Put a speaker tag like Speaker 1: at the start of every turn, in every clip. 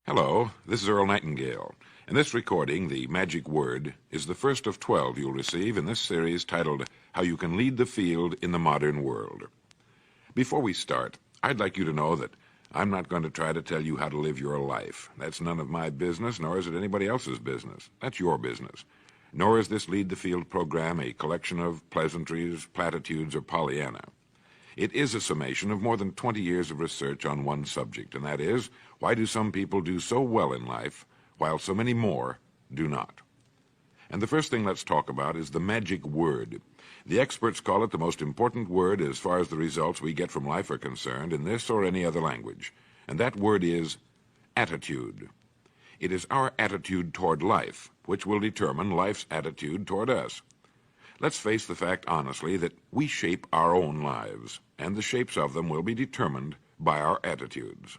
Speaker 1: Hello, this is Earl Nightingale, and this recording, The Magic Word, is the first of 12 you'll receive in this series titled How You Can Lead the Field in the Modern World. Before we start, I'd like you to know that I'm not going to try to tell you how to live your life. That's none of my business, nor is it anybody else's business. That's your business. Nor is this Lead the Field program a collection of pleasantries, platitudes, or Pollyanna. It is a summation of more than 20 years of research on one subject, and that is, why do some people do so well in life, while so many more do not? And the first thing let's talk about is the magic word. The experts call it the most important word as far as the results we get from life are concerned in this or any other language, and that word is attitude. It is our attitude toward life which will determine life's attitude toward us. Let's face the fact honestly that we shape our own lives, and the shapes of them will be determined by our attitudes.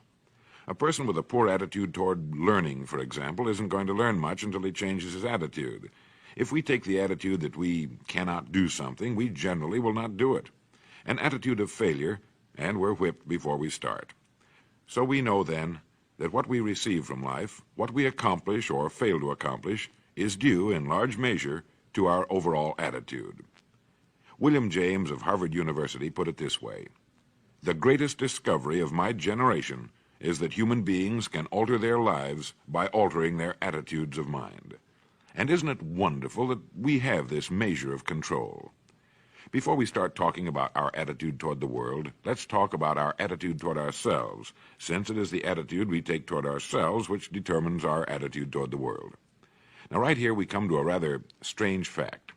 Speaker 1: A person with a poor attitude toward learning, for example, isn't going to learn much until he changes his attitude. If we take the attitude that we cannot do something, we generally will not do it. An attitude of failure, and we're whipped before we start. So we know then that what we receive from life, what we accomplish or fail to accomplish, is due in large measure to our overall attitude. William James of Harvard University put it this way: "The greatest discovery of my generation is that human beings can alter their lives by altering their attitudes of mind." And isn't it wonderful that we have this measure of control? Before we start talking about our attitude toward the world, let's talk about our attitude toward ourselves, since it is the attitude we take toward ourselves which determines our attitude toward the world. Now, right here we come to a rather strange fact.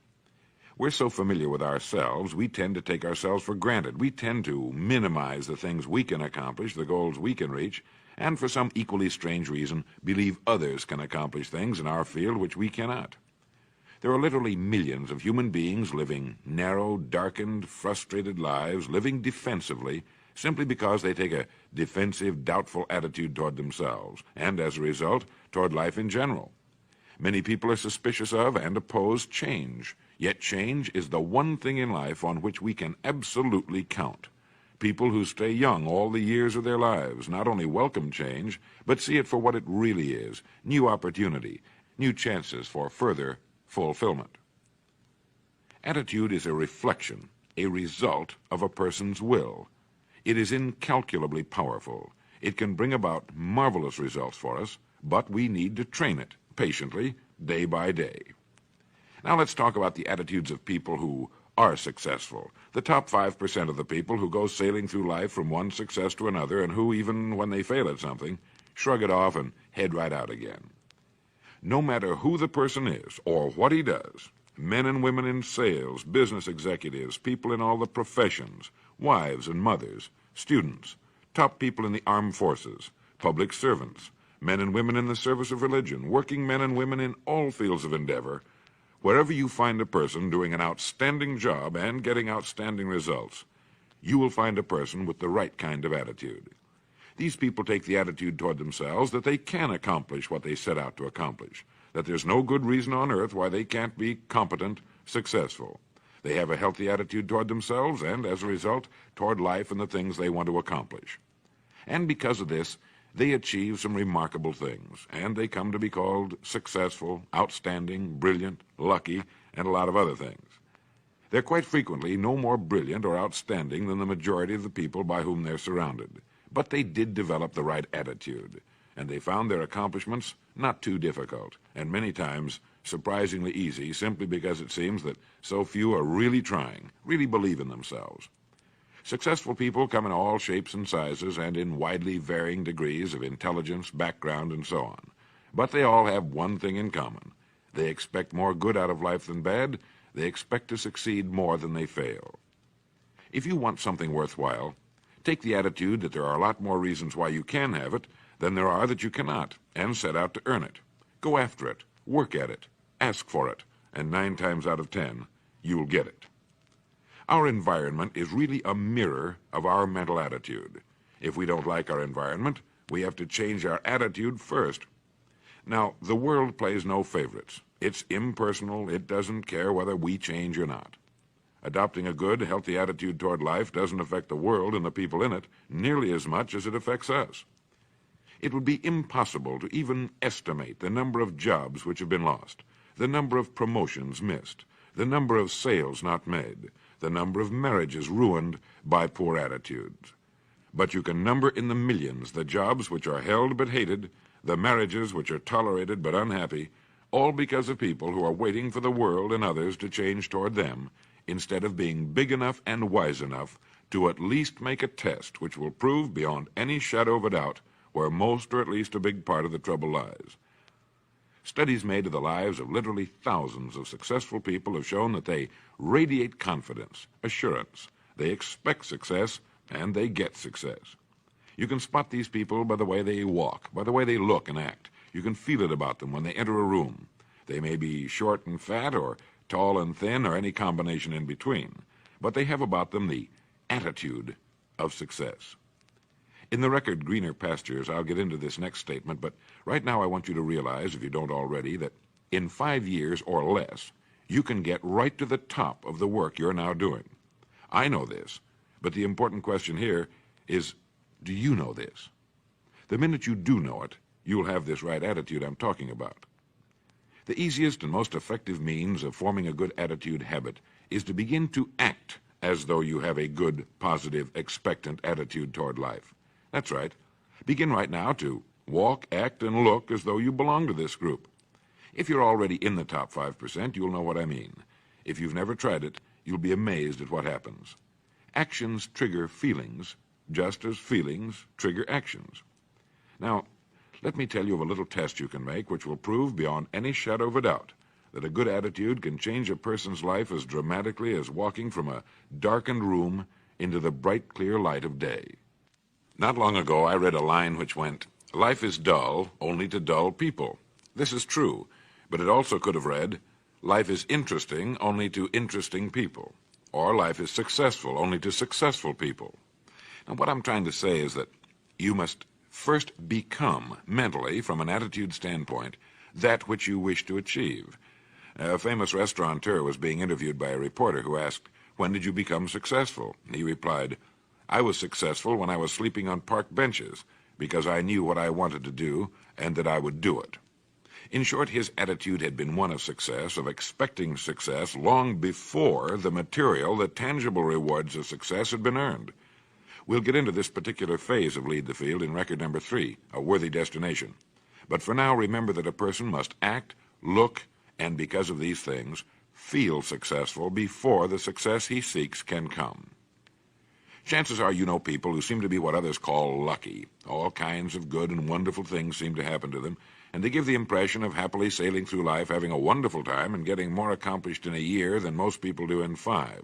Speaker 1: We're so familiar with ourselves, we tend to take ourselves for granted. We tend to minimize the things we can accomplish, the goals we can reach, and for some equally strange reason, believe others can accomplish things in our field which we cannot. There are literally millions of human beings living narrow, darkened, frustrated lives, living defensively, simply because they take a defensive, doubtful attitude toward themselves, and as a result, toward life in general. Many people are suspicious of and oppose change, yet change is the one thing in life on which we can absolutely count. People who stay young all the years of their lives not only welcome change, but see it for what it really is: new opportunity, new chances for further fulfillment. Attitude is a reflection, a result of a person's will. It is incalculably powerful. It can bring about marvelous results for us, but we need to train it patiently, day by day. Now let's talk about the attitudes of people who are successful, the top 5% of the people who go sailing through life from one success to another and who, even when they fail at something, shrug it off and head right out again. No matter who the person is or what he does, men and women in sales, business executives, people in all the professions, wives and mothers, students, top people in the armed forces, public servants, men and women in the service of religion, working men and women in all fields of endeavor, wherever you find a person doing an outstanding job and getting outstanding results, you will find a person with the right kind of attitude. These people take the attitude toward themselves that they can accomplish what they set out to accomplish, that there's no good reason on earth why they can't be competent, successful. They have a healthy attitude toward themselves and, as a result, toward life and the things they want to accomplish. And because of this, they achieve some remarkable things, and they come to be called successful, outstanding, brilliant, lucky, and a lot of other things. They're quite frequently no more brilliant or outstanding than the majority of the people by whom they're surrounded. But they did develop the right attitude, and they found their accomplishments not too difficult, and many times surprisingly easy, simply because it seems that so few are really trying, really believe in themselves. Successful people come in all shapes and sizes and in widely varying degrees of intelligence, background, and so on. But they all have one thing in common. They expect more good out of life than bad. They expect to succeed more than they fail. If you want something worthwhile, take the attitude that there are a lot more reasons why you can have it than there are that you cannot, and set out to earn it. Go after it, work at it, ask for it, and 9 times out of 10, you'll get it. Our environment is really a mirror of our mental attitude. If we don't like our environment, we have to change our attitude first. Now, the world plays no favorites. It's impersonal. It doesn't care whether we change or not. Adopting a good, healthy attitude toward life doesn't affect the world and the people in it nearly as much as it affects us. It would be impossible to even estimate the number of jobs which have been lost, the number of promotions missed, the number of sales not made, the number of marriages ruined by poor attitudes. But you can number in the millions the jobs which are held but hated, the marriages which are tolerated but unhappy, all because of people who are waiting for the world and others to change toward them, instead of being big enough and wise enough to at least make a test which will prove beyond any shadow of a doubt where most or at least a big part of the trouble lies. Studies made of the lives of literally thousands of successful people have shown that they radiate confidence, assurance, they expect success, and they get success. You can spot these people by the way they walk, by the way they look and act. You can feel it about them when they enter a room. They may be short and fat, or tall and thin, or any combination in between, but they have about them the attitude of success. In the record Greener Pastures, I'll get into this next statement, but right now I want you to realize, if you don't already, that in 5 years or less, you can get right to the top of the work you're now doing. I know this, but the important question here is, do you know this? The minute you do know it, you'll have this right attitude I'm talking about. The easiest and most effective means of forming a good attitude habit is to begin to act as though you have a good, positive, expectant attitude toward life. That's right. Begin right now to walk, act, and look as though you belong to this group. If you're already in the top 5%, you'll know what I mean. If you've never tried it, you'll be amazed at what happens. Actions trigger feelings, just as feelings trigger actions. Now, let me tell you of a little test you can make which will prove beyond any shadow of a doubt that a good attitude can change a person's life as dramatically as walking from a darkened room into the bright, clear light of day. Not long ago, I read a line which went, "Life is dull only to dull people." This is true, but it also could have read, "Life is interesting only to interesting people," or "Life is successful only to successful people." Now, what I'm trying to say is that you must first become, mentally, from an attitude standpoint, that which you wish to achieve. A famous restaurateur was being interviewed by a reporter who asked, "When did you become successful?" He replied, "I was successful when I was sleeping on park benches, because I knew what I wanted to do and that I would do it." In short, his attitude had been one of success, of expecting success, long before the material, the tangible rewards of success had been earned. We'll get into this particular phase of Lead the Field in record number 3, A Worthy Destination. But for now, remember that a person must act, look, and because of these things, feel successful before the success he seeks can come. Chances are you know people who seem to be what others call lucky. All kinds of good and wonderful things seem to happen to them, and they give the impression of happily sailing through life, having a wonderful time, and getting more accomplished in a year than most people do in 5.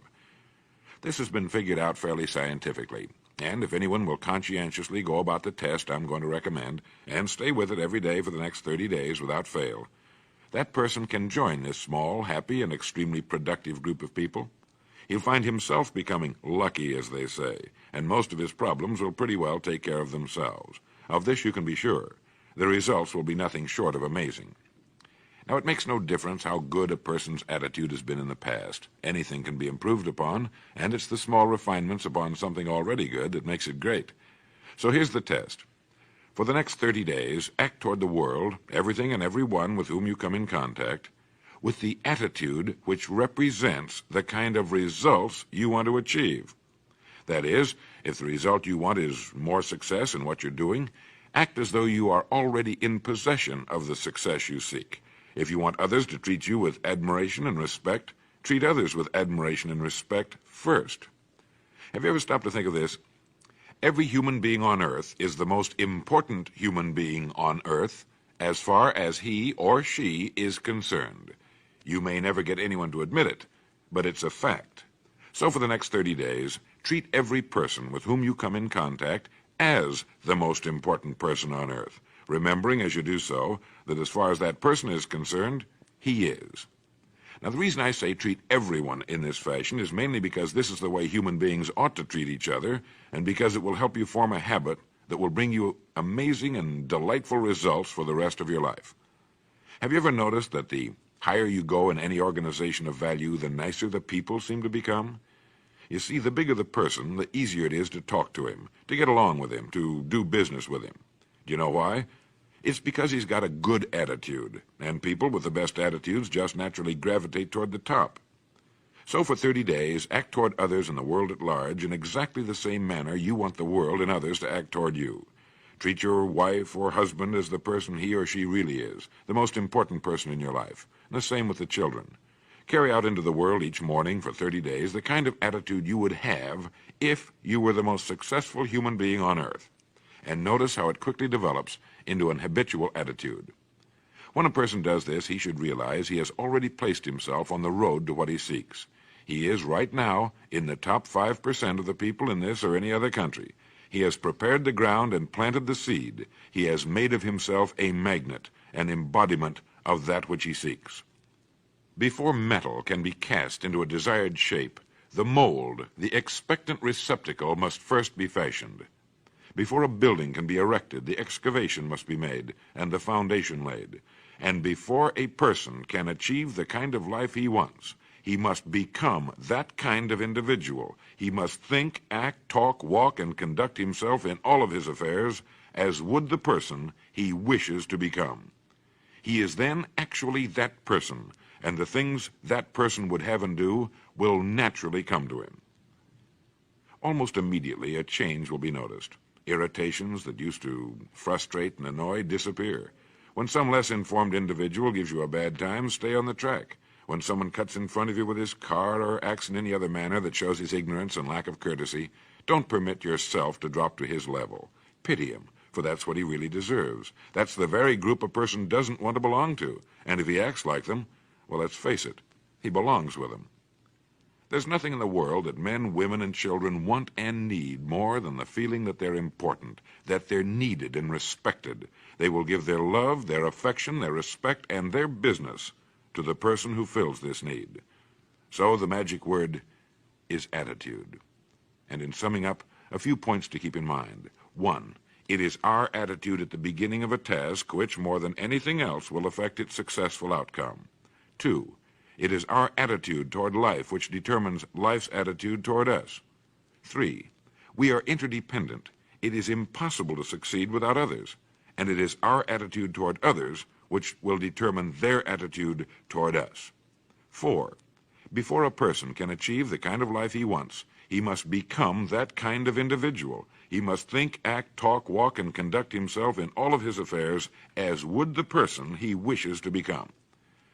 Speaker 1: This has been figured out fairly scientifically, and if anyone will conscientiously go about the test I'm going to recommend, and stay with it every day for the next 30 days without fail, that person can join this small, happy, and extremely productive group of people. He'll find himself becoming lucky, as they say, and most of his problems will pretty well take care of themselves. Of this you can be sure. The results will be nothing short of amazing. Now, it makes no difference how good a person's attitude has been in the past. Anything can be improved upon, and it's the small refinements upon something already good that makes it great. So here's the test. For the next 30 days, act toward the world, everything and everyone with whom you come in contact, with the attitude which represents the kind of results you want to achieve. That is, if the result you want is more success in what you're doing, act as though you are already in possession of the success you seek. If you want others to treat you with admiration and respect, treat others with admiration and respect first. Have you ever stopped to think of this? Every human being on earth is the most important human being on earth as far as he or she is concerned. You may never get anyone to admit it, but it's a fact. So for the next 30 days, treat every person with whom you come in contact as the most important person on earth, remembering as you do so that as far as that person is concerned, he is. Now, the reason I say treat everyone in this fashion is mainly because this is the way human beings ought to treat each other, and because it will help you form a habit that will bring you amazing and delightful results for the rest of your life. Have you ever noticed that the higher you go in any organization of value, the nicer the people seem to become? You see, the bigger the person, the easier it is to talk to him, to get along with him, to do business with him. You know why? It's because he's got a good attitude, and people with the best attitudes just naturally gravitate toward the top. So for 30 days, act toward others and the world at large in exactly the same manner you want the world and others to act toward you. Treat your wife or husband as the person he or she really is, the most important person in your life, and the same with the children. Carry out into the world each morning for 30 days the kind of attitude you would have if you were the most successful human being on earth. And notice how it quickly develops into an habitual attitude. When a person does this, he should realize he has already placed himself on the road to what he seeks. He is right now in the top 5% of the people in this or any other country. He has prepared the ground and planted the seed. He has made of himself a magnet, an embodiment of that which he seeks. Before metal can be cast into a desired shape, the mold, the expectant receptacle, must first be fashioned. Before a building can be erected, the excavation must be made and the foundation laid. And before a person can achieve the kind of life he wants, he must become that kind of individual. He must think, act, talk, walk, and conduct himself in all of his affairs as would the person he wishes to become. He is then actually that person, and the things that person would have and do will naturally come to him. Almost immediately, a change will be noticed. Irritations that used to frustrate and annoy disappear. When some less informed individual gives you a bad time, stay on the track. When someone cuts in front of you with his car or acts in any other manner that shows his ignorance and lack of courtesy, don't permit yourself to drop to his level. Pity him, for that's what he really deserves. That's the very group a person doesn't want to belong to, and if he acts like them, well, let's face it, he belongs with them. There's nothing in the world that men, women, and children want and need more than the feeling that they're important, that they're needed and respected. They will give their love, their affection, their respect, and their business to the person who fills this need. So the magic word is attitude. And in summing up, a few points to keep in mind. 1, it is our attitude at the beginning of a task which, more than anything else, will affect its successful outcome. 2, it is our attitude toward life which determines life's attitude toward us. 3, we are interdependent. It is impossible to succeed without others, and it is our attitude toward others which will determine their attitude toward us. 4, before a person can achieve the kind of life he wants, he must become that kind of individual. He must think, act, talk, walk, and conduct himself in all of his affairs as would the person he wishes to become.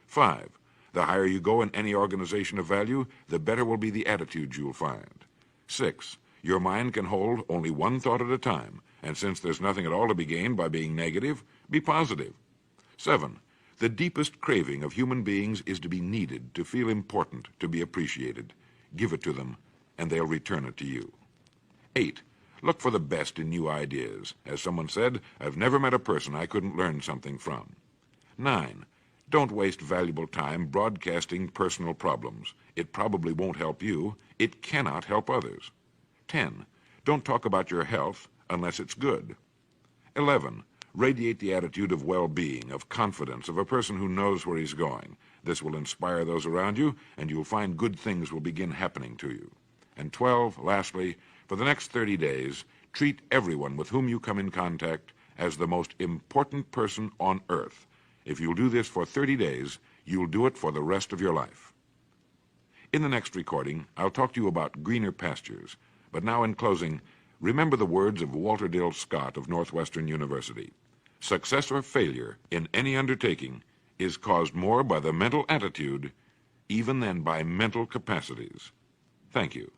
Speaker 1: 5, the higher you go in any organization of value, the better will be the attitudes you'll find. 6, your mind can hold only one thought at a time, and since there's nothing at all to be gained by being negative, be positive. 7, the deepest craving of human beings is to be needed, to feel important, to be appreciated. Give it to them, and they'll return it to you. 8, look for the best in new ideas. As someone said, I've never met a person I couldn't learn something from. 9, don't waste valuable time broadcasting personal problems. It probably won't help you. It cannot help others. 10, don't talk about your health unless it's good. 11, radiate the attitude of well-being, of confidence, of a person who knows where he's going. This will inspire those around you, and you'll find good things will begin happening to you. And 12, lastly, for the next 30 days, treat everyone with whom you come in contact as the most important person on earth. If you'll do this for 30 days, you'll do it for the rest of your life. In the next recording, I'll talk to you about greener pastures. But now in closing, remember the words of Walter Dill Scott of Northwestern University. Success or failure in any undertaking is caused more by the mental attitude even than by mental capacities. Thank you.